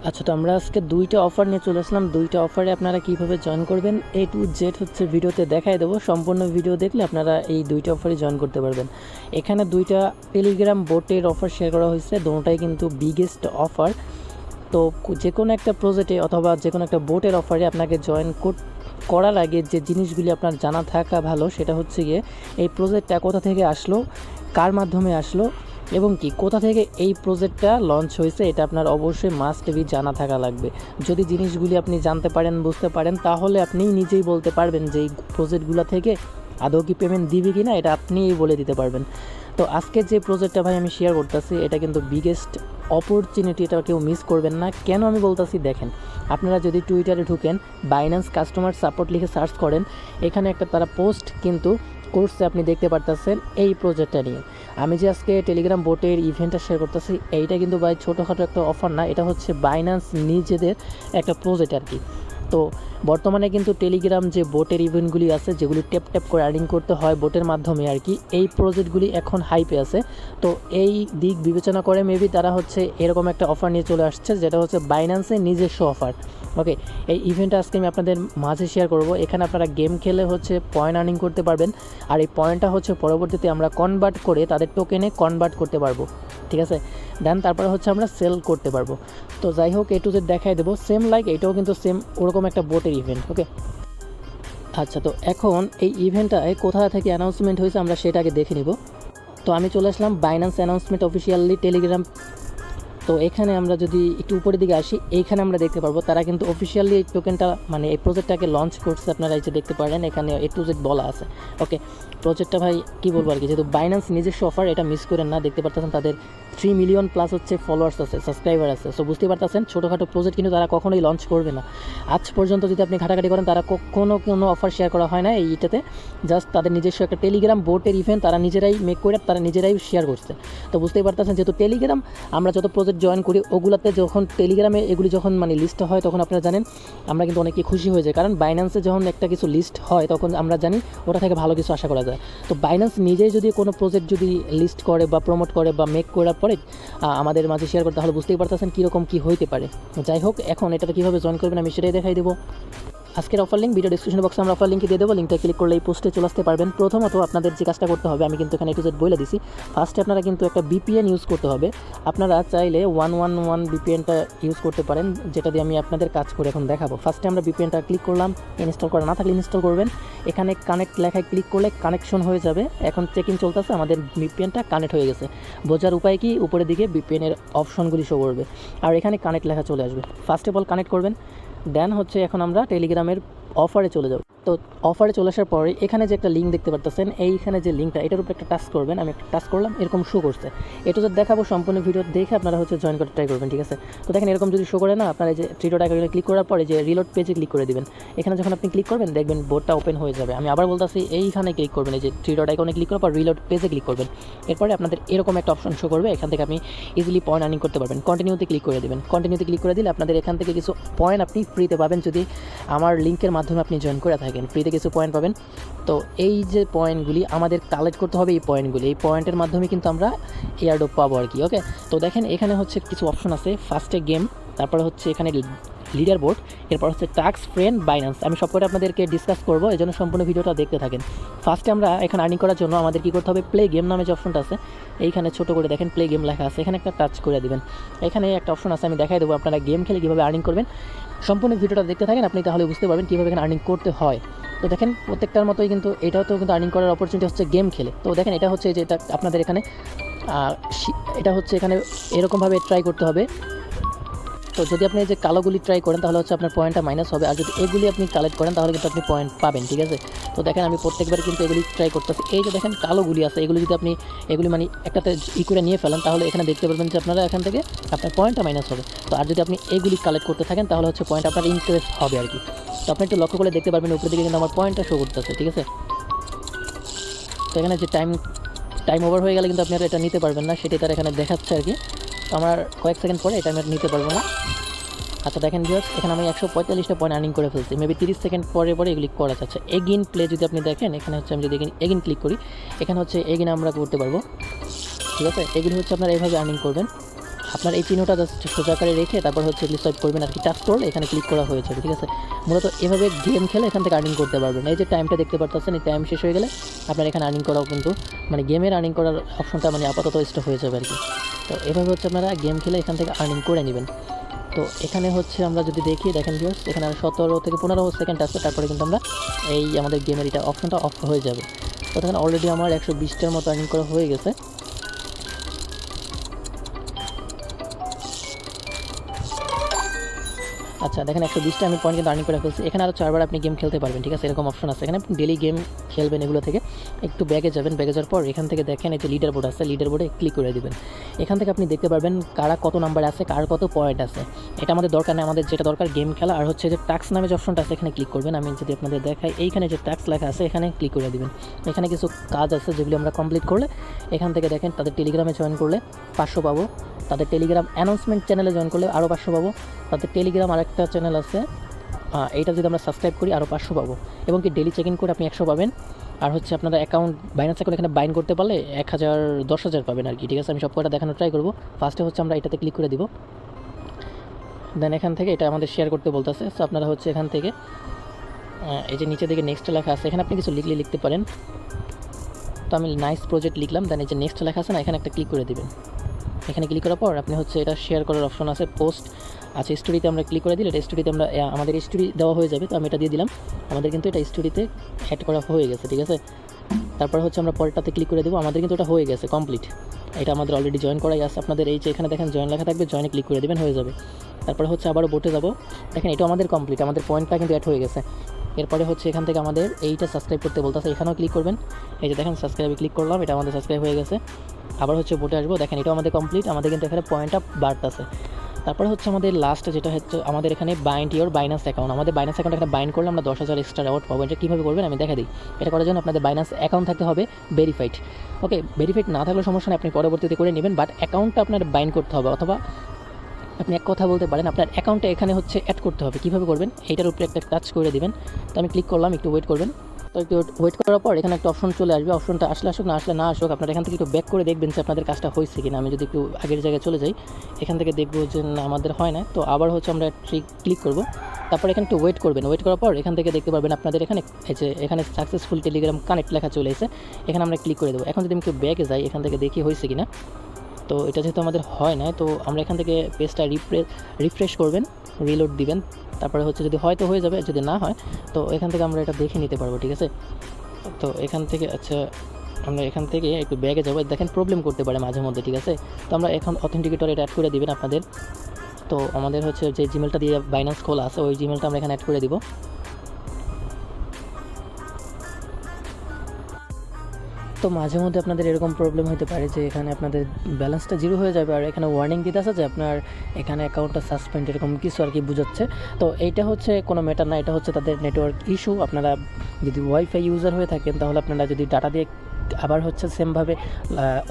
আচ্ছা, তো আমরা আজকে 2টা অফার নিয়ে চলে আসলাম। 2টা অফারে আপনারা কীভাবে জয়েন করবেন A to Z হচ্ছে ভিডিওতে দেখাই দেবো। সম্পূর্ণ ভিডিও দেখলে আপনারা এই 2টা অফারে জয়েন করতে পারবেন। এখানে 2টা টেলিগ্রাম বোটের অফার শেয়ার করা হয়েছে, দুটোটাই কিন্তু বিগেস্ট অফার। তো যে কোনো একটা প্রজেক্টে অথবা যে কোনো একটা বোটের অফারে আপনাকে জয়েন করার আগে যে জিনিসগুলি আপনার জানা থাকা ভালো সেটা হচ্ছে গিয়ে এই প্রজেক্টটা কোথা থেকে আসলো, কার মাধ্যমে আসলো এবং কি কোথা থেকে এই প্রজেক্টটা লঞ্চ হয়েছে, এটা আপনার অবশ্যই মাস্ট বি জানা থাকা লাগবে। যদি জিনিসগুলি আপনি জানতে পারেন, বুঝতে পারেন, তাহলে আপনি নিজেই বলতে পারবেন যে এই প্রজেক্টগুলো থেকে আদৌ কি পেমেন্ট দিবে কি না, এটা আপনিই বলে দিতে পারবেন। তো আজকে যে প্রজেক্টটা ভাই আমি শেয়ার করতেছি এটা কিন্তু বিগেস্ট অপরচুনিটি, এটা কেউ মিস করবেন না। কেন আমি বলতেছি দেখেন, আপনারা যদি টুইটারে ঢুকেন, বাইন্যান্স কাস্টমার সাপোর্ট লিখে সার্চ করেন, এখানে একটা তারা পোস্ট কিন্তু করছে, আপনি দেখতে পারতেছেন এই প্রজেক্টটা নিয়ে। আমি যে আজকে টেলিগ্রাম বোটের ইভেন্টটা শেয়ার করতেছি, এইটা কিন্তু ভাই ছোটোখাটো একটা অফার না, এটা হচ্ছে বাইন্যান্স নিজেদের একটা প্রজেক্ট আর কি। তো বর্তমানে কিন্তু টেলিগ্রাম যে বোটের ইভেন্টগুলি আছে, যেগুলি ট্যাপ ট্যাপ করে আর্নিং করতে হয় বোটের মাধ্যমে আর কি, এই প্রজেক্টগুলি এখন হাইপে আছে। তো এই দিক বিবেচনা করে মেবি তারা হচ্ছে এরকম একটা অফার নিয়ে চলে আসছে, যেটা হচ্ছে বাইন্যান্সের নিজস্ব অফার। ওকে, এই ইভেন্টটা আজকে আমি আপনাদের মাঝে শেয়ার করব। এখানে আপনারা গেম খেলে হচ্ছে পয়েন্ট আর্নিং করতে পারবেন, আর এই পয়েন্টটা হচ্ছে পরবর্তীতে আমরা কনভার্ট করে তাদের টোকেনে কনভার্ট করতে পারবো, ঠিক আছে। দেন তারপরে হচ্ছে আমরা সেল করতে পারবো। তো যাই হোক, A to Z দেখাই দেবো। সেম লাইক এটাও কিন্তু সেম ওরকম একটা বোটের ইভেন্ট। ওকে, আচ্ছা, তো এখন এই ইভেন্টটায় কোথা থেকে অ্যানাউন্সমেন্ট হয়েছে আমরা সেটাকে দেখে নিব। তো আমি চলে আসলাম বাইন্যান্স অ্যানাউন্সমেন্ট অফিসিয়ালি টেলিগ্রাম। তো এখানে আমরা যদি একটু উপরের দিকে আসি, এইখানে আমরা দেখতে পারবো তারা কিন্তু অফিসিয়ালি এই টোকেনটা মানে এই প্রজেক্টটাকে লঞ্চ করছে। আপনারা এই যে দেখতে পারেন এখানে A to Z বলা আছে। ওকে, প্রজেক্টটা ভাই কী বলবো আর কি, যেহেতু বাইন্যান্স নিজস্ব অফার, এটা মিস করেন না। দেখতে পারতেছেন তাদের 3 মিলিয়ন প্লাস হচ্ছে ফলোয়ার্স আছে, সাবস্ক্রাইবার আছে। সো বুঝতে পারতেছেন ছোটোখাটো প্রজেক্ট কিন্তু তারা কখনোই লঞ্চ করবে না। আজ পর্যন্ত যদি আপনি ঘাটাঘাটি করেন, তারা কোনো অফার শেয়ার করা হয় না এইটাতে। জাস্ট তাদের নিজস্ব একটা টেলিগ্রাম বোটের ইভেন্ট তারা নিজেরাই মেক করে তারা নিজেরাই শেয়ার করছে। তো বুঝতেই পারতেছেন, যেহেতু টেলিগ্রাম আমরা যত প্রজেক্ট জয়েন করি ওগুলোতে যখন টেলিগ্রামে এগুলি যখন মানে লিস্ট হয়, তখন আপনারা জানেন আমরা কিন্তু অনেকে খুশি হয়ে যায়, কারণ বাইন্যান্সে যখন একটা কিছু লিস্ট হয় তখন আমরা জানি ওটা থেকে ভালো কিছু আশা করা যায়। তো বাইন্যান্স নিজেই যদি কোনো প্রজেক্ট যদি লিস্ট করে বা প্রমোট করে বা মেক করার পরে আমাদের মাঝে শেয়ার করে, তাহলে বুঝতেই পারতেছেন কীরকম কী হইতে পারে। যাই হোক, এখন এটাতে কীভাবে জয়েন করবেন আমি সেটাই দেখাই দেবো। আজকের অফার লিঙ্ক ভিডিও ডিসক্রিপশন বক্সে আমরা অফার লিঙ্ক দিয়ে দেবো, লিঙ্কটা ক্লিক করলে এই পোস্টে চলে আসতে পারবেন। প্রথমত আপনাদের যে কাজটা করতে হবে, আমি কিন্তু এখানে A to Z বলে দিছি। ফার্স্টে আপনারা কিন্তু একটা VPN ইউজ করতে হবে। আপনারা চাইলে 111 VPNটা ইউজ করতে পারেন, যেটা দিয়ে আমি আপনাদের কাজ করে এখন দেখাবো। ফার্স্টে আমরা VPNটা ক্লিক করলাম, ইনস্টল করা না থাকলে ইনস্টল করবেন। এখানে কানেক্ট লেখায় ক্লিক করলে কানেকশন হয়ে যাবে। এখন চেকিং চলতেছে, আমাদের VPNটা কানেক্ট হয়ে গেছে। বোঝার উপায় কি, উপরের দিকে VPN-এর অপশনগুলি শো করবে আর এখানে কানেক্ট লেখা চলে আসবে। ফার্স্ট অফ অল কানেক্ট করবেন, দেন হচ্ছে এখন আমরা টেলিগ্রামের অফারে চলে যাব। তো অফারে চলে আসার পরে এখানে যে একটা লিঙ্ক দেখতে পারতেছেন, এইখানে যে লিঙ্কটা, এটার উপরে একটা টাচ করবেন। আমি একটা টাচ করলাম, এরকম শো করছে। A to Z দেখাবো, সম্পূর্ণ ভিডিও দেখে আপনারা হচ্ছে জয়েন করতে ট্রাই করবেন, ঠিক আছে। তো দেখেন এরকম যদি শো করে না, আপনারা যে 3 ডট আইকনে ক্লিক করার পরে যে রিলোড পেজে ক্লিক করে দিবেন। এখানে যখন আপনি ক্লিক করবেন দেখবেন বোর্ডটা ওপেন হয়ে যাবে। আমি আবার বলতেছি, এইখানে ক্লিক করবেন, এই যে 3 ডট আইকনে ক্লিক করার পর রিলোড পেজে ক্লিক করবেন। এরপরে আপনাদের এরকম একটা অপশন শো করবে, এখান থেকে আপনি ইজিলি পয়েন্ট আর্নিং করতে পারবেন। কন্টিনিউতে ক্লিক করে দেবেন। কন্টিনিউতে ক্লিক করে দিলে আপনাদের এখান থেকে কিছু পয়েন্ট আপনি ফ্রিতে পাবেন, যদি আমার লিঙ্কের মাধ্যমে আপনি জয়েন করে থাকেন, ফ্রিতে কিছু পয়েন্ট পাবেন। তো এই যে পয়েন্টগুলি আমাদের কালেক্ট করতে হবে, এই পয়েন্টের মাধ্যমে কিন্তু আমরা এয়ারড্রপ পাবো আর কি। ওকে, তো দেখেন এখানে হচ্ছে কিছু অপশন আছে। ফার্স্টে গেম, তারপরে হচ্ছে এখানে লিডার বোর্ড, এরপর হচ্ছে টাস্ক, ফ্রেন্ড, বাইন্যান্স। আমি সবকটা আপনাদেরকে ডিসকাস করবো, এই জন্য সম্পূর্ণ ভিডিওটা দেখতে থাকেন। ফার্স্টে আমরা এখানে আর্নিং করার জন্য আমাদের কী করতে হবে, প্লে গেম নামে যে অপশনটা আছে, এইখানে ছোটো করে দেখেন প্লে গেম লেখা আছে, এখানে একটা টাচ করে দেবেন। এখানে একটা অপশন আছে, আমি দেখাই দেবো আপনারা গেম খেলে কীভাবে আর্নিং করবেন। সম্পূর্ণ ভিডিওটা দেখতে থাকেন, আপনি তাহলে বুঝতে পারবেন কীভাবে এখানে আর্নিং করতে হয়। তো দেখেন প্রত্যেকটার মতোই কিন্তু এটাও তো কিন্তু আর্নিং করার অপরচুনিটি হচ্ছে গেম খেলে। তো দেখেন এটা হচ্ছে যে এটা আপনাদের এখানে এটা হচ্ছে এখানে এরকমভাবে ট্রাই করতে হবে। তো যদি আপনি এই যে কালোগুলি ট্রাই করেন তাহলে হচ্ছে আপনার পয়েন্টটা মাইনাস হবে, আর যদি এগুলি আপনি কালেক্ট করেন তাহলে কিন্তু আপনি পয়েন্ট পাবেন, ঠিক আছে। তো দেখেন আমি প্রত্যেকবার কিন্তু এগুলি ট্রাই করতেছি। এই যে দেখেন কালোগুলি আছে, এগুলি যদি আপনি এগুলি মানে একটাতে করে নিয়ে ফেলেন, তাহলে এখানে দেখতে পারবেন যে আপনারা এখান থেকে আপনার পয়েন্টটা মাইনাস হবে। তো আর যদি আপনি এগুলি কালেক্ট করতে থাকেন তাহলে হচ্ছে পয়েন্ট আপনার ইনক্রিজ হবে আর কি। তো আপনি একটু লক্ষ্য করে দেখতে পারবেন উপরের দিকে কিন্তু আমার পয়েন্টটা শো করতেছে, ঠিক আছে। তো এখানে যে টাইম ওভার হয়ে গেলে কিন্তু আপনি আর এটা নিতে পারবেন না, সেটাই তার এখানে দেখাচ্ছে আর কি। তো আমার কয়েক সেকেন্ড পরে এটা আমি আর নিতে পারবো না। আচ্ছা দেখেন ভিউয়ার্স, এখানে আমি 145টা পয়েন্ট আর্নিং করে ফেলছি। মেবি 30 সেকেন্ড পরে এগুলি করা যাচ্ছে। এগিন প্লে যদি আপনি দেখেন, এখানে হচ্ছে আমি যদি এগিন ক্লিক করি, এখানে হচ্ছে এগিন আমরা করতে পারবো, ঠিক আছে। এগুলি হচ্ছে আপনারা এইভাবে আর্নিং করবেন। আপনার এই চিহ্নটা জাস্ট সোজা করে রেখে তারপর হচ্ছে সোয়াইপ করবেন আর কি, টাচ করলে এখানে ক্লিক করা হয়ে যাবে, ঠিক আছে। মূলত এভাবে গেম খেলে এখান থেকে আর্নিং করতে পারবেন। এই যে টাইমটা দেখতে পারতেছেন, এই টাইম শেষ হয়ে গেলে আপনার এখানে আর্নিং করাও কিন্তু মানে গেমের আর্নিং করার অপশনটা মানে আপাতত স্টপ হয়ে যাবে আর কি। তো এভাবে হচ্ছে আপনারা গেম খেলে এখান থেকে আর্নিং করে নেবেন। তো এখানে হচ্ছে আমরা যদি দেখি, দেখেন ভিউয়ার্স এখানে 17 থেকে 15 সেকেন্ড আছে, তারপরে কিন্তু আমরা এই আমাদের গেমের এটা অপশনটা অফ হয়ে যাবে। তো এখানে অলরেডি আমার 120টার মতো আর্নিং করা হয়ে গেছে। আচ্ছা দেখেন 120টা আমি পয়েন্ট কিন্তু আর্নিং করে ফেলছি। এখানে আরও 4বার আপনি গেম খেলতে পারবেন, ঠিক আছে, এরকম অপশন আছে। এখানে আপনি ডেলি গেম খেলবেন এগুলো থেকে। একটু ব্যাগে যাবেন, ব্যাগে যাওয়ার পর এখান থেকে দেখেন এই যে লিডার বোর্ড আছে, লিডার বোর্ডে ক্লিক করে দেবেন। এখান থেকে আপনি দেখতে পারবেন কারা কত নাম্বার আছে, কার কত পয়েন্ট আছে। এটা আমাদের দরকার নেই, আমাদের যেটা দরকার গেম খেলা। আর হচ্ছে যে টাস্ক নামে যে অপশনটা আছে এখানে ক্লিক করবেন। আমি যদি আপনাদের দেখাই, এইখানে যে টাস্ক লেখা আছে এখানে ক্লিক করে দেবেন। এখানে কিছু কাজ আছে যেগুলি আমরা কমপ্লিট করলে এখান থেকে দেখেন তাদের টেলিগ্রামে জয়েন করলে 500 পাবো, তাদের টেলিগ্রাম অ্যানাউন্সমেন্ট চ্যানেলে জয়েন করলে আরও 500 পাবো, তাদের টেলিগ্রাম আরেকটা চ্যানেল আছে এইটা যদি আমরা সাবস্ক্রাইব করি আরও 500 পাবো, এবং কি ডেলি চেক ইন করে আপনি 100 পাবেন। আর হচ্ছে আপনারা অ্যাকাউন্ট বাইন্যান্স অ্যাকাউন্ট এখানে বাইন্ড করতে পারলে 1000 10,000 পাবেন আর কি, ঠিক আছে। আমি সব কয়টা দেখানোর ট্রাই করবো। ফার্স্টে হচ্ছে আমরা এটাতে ক্লিক করে দিব, দেন এখান থেকে এটা আমাদের শেয়ার করতে বলতেছে। সো আপনারা হচ্ছে এখান থেকে এই যে নিচে দিকে নেক্সট লেখা আছে, এখানে আপনি কিছু লিখতে পারেন। তো আমি নাইস প্রজেক্ট লিখলাম, দেন এই যে নেক্সট লেখা আছে না, এখানে একটা ক্লিক করে দেবেন। এখানে ক্লিক করার পর আপনি হচ্ছে এটা শেয়ার করার অপশন আছে, পোস্ট। আচ্ছা স্টোরিতে আমরা ক্লিক করে দিলে এটা স্টোরিতে আমরা আমাদের স্টোরি দেওয়া হয়ে যাবে। তো আমি এটা দিয়ে দিলাম, আমাদের কিন্তু এটা স্টোরিতে অ্যাড করা হয়ে গেছে, ঠিক আছে। তারপরে হচ্ছে আমরা পরেরটাতে ক্লিক করে দেবো, আমাদের কিন্তু এটা হয়ে গেছে কমপ্লিট। এটা আমাদের অলরেডি জয়েন করাই আছে। আপনাদের এই যে এখানে দেখেন জয়েন লেখা থাকবে, জয়েনে ক্লিক করে দেবেন, হয়ে যাবে। তারপরে হচ্ছে আবারও বোটে যাবো, দেখেন এটা আমাদের কমপ্লিট, আমাদের পয়েন্টটা কিন্তু অ্যাড হয়ে গেছে। এরপরে হচ্ছে এখান থেকে আমাদের এইটা সাবস্ক্রাইব করতে বলতেছে, এখানেও ক্লিক করবেন। এই যে দেখেন সাবস্ক্রাইবে ক্লিক করলাম, এটা আমাদের সাবস্ক্রাইব হয়ে গেছে। আবার হচ্ছে বোটে আসবো, দেখেন এটাও আমাদের কমপ্লিট, আমাদের কিন্তু এখানে পয়েন্টটা বাড়তেছে। তারপরে হচ্ছে আমাদের লাস্টে যেটা হচ্ছে আমাদের এখানে বাইন্ড ইওর বাইন্যান্স অ্যাকাউন্ট, আমাদের বাইন্যান্স অ্যাকাউন্ট এখানে বাইন্ড করলে আমরা 10,000 এক্সট্রা রিওয়ার্ড পাবো। এটা কীভাবে করবেন আমি দেখা দিই। এটা করার জন্য আপনাদের বাইন্যান্স অ্যাকাউন্ট থাকতে হবে ভেরিফাইড। ওকে, ভেরিফাইড না থাকলে সমস্যা নেই, আপনি পরবর্তীতে করে নেবেন, বাট অ্যাকাউন্টটা আপনার বাইন্ড করতে হবে। অথবা আপনি এক কথা বলতে পারেন আপনার অ্যাকাউন্টে এখানে হচ্ছে অ্যাড করতে হবে। কীভাবে করবেন, এইটার উপরে একটা টাচ করে দেবেন। তো আমি ক্লিক করলাম, একটু ওয়েট করবেন। তো একটু ওয়েট করার পর এখানে একটা অপশন চলে আসবে, অপশনটা আসলে আসুক না আসলে না আসুক, আপনারা এখান থেকে একটু ব্যাক করে দেখবেন যে আপনাদের কাজটা হয়েছে কিনা। আমি যদি একটু আগের জায়গায় চলে যাই, এখান থেকে দেখবো যে না আমাদের হয় না। তো আবার হচ্ছে আমরা ক্লিক করব, তারপর এখানে একটু ওয়েট করবেন। ওয়েট করার পর এখান থেকে দেখতে পারবেন আপনাদের এখানে এই যে এখানে সাকসেসফুল টেলিগ্রাম কানেক্ট লেখা চলে এসেছে, এখানে আমরা ক্লিক করে দেবো। এখন যদি আমি একটু ব্যাকে যাই, এখান থেকে দেখি হয়েছে কিনা। তো এটা যেহেতু আমাদের হয় না, তো আমরা এখান থেকে পেজটা রিফ্রেশ করবেন, রিলোড দিবেন। তারপরে হচ্ছে যদি হয় তো হয়ে যাবে, যদি না হয় তো এখান থেকে আমরা এটা দেখে নিতে পারবো, ঠিক আছে। তো এখান থেকে আচ্ছা আমরা এখান থেকে একটু ব্যাগে যাবো, দেখেন প্রবলেম করতে পারে মাঝে মধ্যে, ঠিক আছে। তো আমরা এখন অথেন্টিকেটর এটা অ্যাড করে দিবেন আপনাদের। তো আমাদের হচ্ছে যে জিমেলটা দিয়ে বাইন্যান্স খোলা আছে ওই জিমেলটা আমরা এখানে অ্যাড করে দিব। তো মাঝে মধ্যে আপনাদের এরকম প্রবলেম হতে পারে যে এখানে আপনাদের ব্যালেন্সটা জিরো হয়ে যাবে, আর এখানে ওয়ার্নিং দিতে আছে যে আপনার এখানে অ্যাকাউন্টটা সাসপেন্ড, এরকম কিছু আর কি বোঝাচ্ছে। তো এইটা হচ্ছে কোনো ম্যাটার না, এটা হচ্ছে তাদের নেটওয়ার্ক ইস্যু। আপনারা যদি ওয়াইফাই ইউজার হয়ে থাকেন তাহলে আপনারা যদি ডাটা দিয়ে আবার হচ্ছে সেমভাবে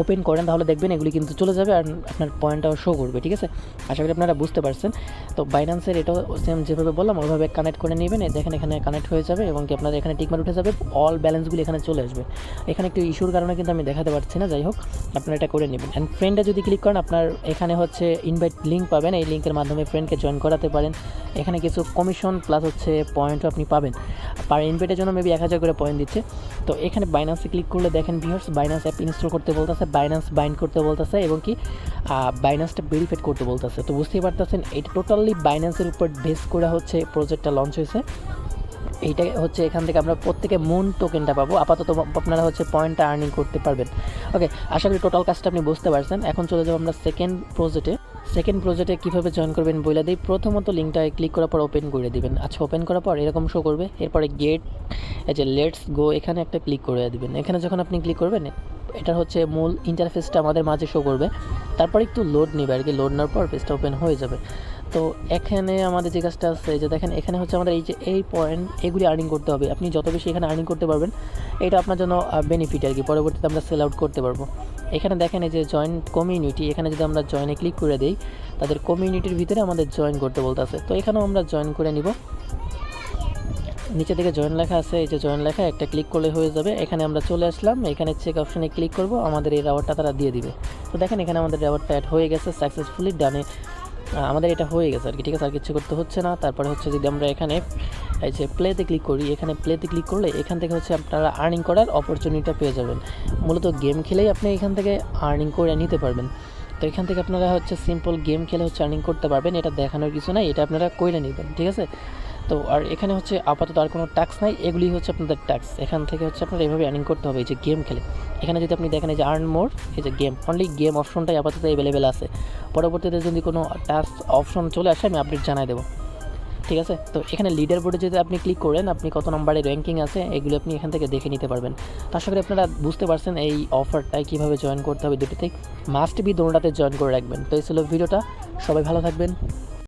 ওপেন করেন তাহলে দেখবেন এগুলি কিন্তু চলে যাবে আর আপনার পয়েন্টটাও শো করবে, ঠিক আছে। আশা করি আপনারা বুঝতে পারছেন। তো বাইন্যান্সের এটাও সেম যেভাবে বললাম ওইভাবে কানেক্ট করে নেবেন, দেখেন এখানে কানেক্ট হয়ে যাবে এবং কি আপনাদের এখানে টিকমার উঠে যাবে, অল ব্যালেন্সগুলি এখানে চলে আসবে। এখানে একটু ইস্যুর কারণে কিন্তু আমি দেখাতে পারছি না, যাই হোক আপনারা এটা করে নেবেন। অ্যান্ড ফ্রেন্ডে যদি ক্লিক করেন আপনার এখানে হচ্ছে ইনভাইট লিঙ্ক পাবেন, এই লিঙ্কের মাধ্যমে ফ্রেন্ডকে জয়েন করাতে পারেন। এখানে কিছু কমিশন প্লাস হচ্ছে পয়েন্টও আপনি পাবেন, পার ইনভাইটের জন্য মেবি 1000 করে পয়েন্ট দিচ্ছে। তো এখানে বাইন্যান্সে ক্লিক করলে দেখেন ভিউয়ার্স বাইন্যান্স অ্যাপ ইনস্টল করতে বলতেছে, বাইন্যান্স বাইন্ড করতে বলতেছে এবং কি বাইন্যান্সটা ভেরিফাইড করতে বলতেছে। তো বুঝতেই পারতেছেন এটা টোটালি বাইন্যান্সের উপর বেস করে হচ্ছে প্রজেক্টটা লঞ্চ হয়েছে। এইটা হচ্ছে এখান থেকে আমরা প্রত্যেকে মুন টোকেনটা পাবো, আপাতত আপনারা হচ্ছে পয়েন্টটা আর্নিং করতে পারবেন। ওকে, আশা করি টোটাল কাজটা আপনি বুঝতে পারছেন। এখন চলে যাবো আমরা সেকেন্ড প্রজেক্টে কীভাবে জয়েন করবেন বলে দিই। প্রথমত লিঙ্কটায় ক্লিক করার পর ওপেন করে দিবেন। আচ্ছা ওপেন করার পর এরকম শো করবে, এরপরে গেট এই যে লেটস গো এখানে একটা ক্লিক করে দিবেন। এখানে যখন আপনি ক্লিক করবেন এটার হচ্ছে মূল ইন্টারফেসটা আমাদের মাঝে শো করবে, তারপর একটু লোড নেবে আর কি, লোড নেওয়ার পর পেজটা ওপেন হয়ে যাবে। তো এখানে আমাদের যে কাজটা আছে যে দেখেন এখানে হচ্ছে আমাদের এই যে এই পয়েন্ট এগুলি আর্নিং করতে হবে। আপনি যত বেশি এখানে আর্নিং করতে পারবেন এটা আপনার জন্য বেনিফিট আর কি, পরবর্তীতে আমরা সেল আউট করতে পারবো। এখানে দেখেন এই যে জয়েন কমিউনিটি, এখানে যদি আমরা জয়েনে ক্লিক করে দিই তাদের কমিউনিটির ভিতরে আমাদের জয়েন করতে বলতেছে। তো এখানেও আমরা জয়েন করে নিব। নিচে দিকে জয়েন লেখা আছে, এই যে জয়েন লেখা একটা ক্লিক করলে হয়ে যাবে। এখানে আমরা চলে আসলাম, এখানে চেক অপশানে ক্লিক করব, আমাদের এই রাওয়ারটা তারা দিয়ে দিবে। তো দেখেন এখানে আমাদের রাওয়ারটা অ্যাড হয়ে গেছে সাকসেসফুলি, ডানে আমাদের এটা হয়ে গেছে আর কি, ঠিক আছে, আর কিছু করতে হচ্ছে না। তারপরে হচ্ছে যদি আমরা এখানে এই যে প্লেতে ক্লিক করি, এখানে প্লেতে ক্লিক করলে এখান থেকে হচ্ছে আপনারা আর্নিং করার অপরচুনিটিটা পেয়ে যাবেন। মূলত গেম খেলেই আপনি এখান থেকে আর্নিং করে নিতে পারবেন। তো এখান থেকে আপনারা হচ্ছে সিম্পল গেম খেলে হচ্ছে আর্নিং করতে পারবেন, এটা দেখানোর কিছু নাই, এটা আপনারা কইরে নেবেন, ঠিক আছে। তো আর এখানে হচ্ছে আপাতত আর কোনো ট্যাক্স নাই, এগুলি হচ্ছে আপনাদের ট্যাক্স। এখান থেকে হচ্ছে আপনারা এইভাবে আর্নিং করতে হবে এই যে গেম খেলে। এখানে যদি আপনি দেখেন এই যে আর্ন মোর, এই যে গেম, অনলি গেম অপশনটাই আপাতত অ্যাভেলেবেল আছে। পরবর্তীতে যদি কোনো টাস্ক অপশন চলে আসে আমি আপডেট জানাই দেবো, ঠিক আছে। তো এখানে লিডার বোর্ডে যদি আপনি ক্লিক করেন, আপনি কত নম্বরে র্যাঙ্কিং আছে এগুলো আপনি এখান থেকে দেখে নিতে পারবেন। তো আশা করি আপনারা বুঝতে পারছেন এই অফারটায় কীভাবে জয়েন করতে হবে। দুটোতেই মাস্ট বি দোনোটাতে জয়েন করে রাখবেন। তো এই ছিল ভিডিওটা, সবাই ভালো থাকবেন।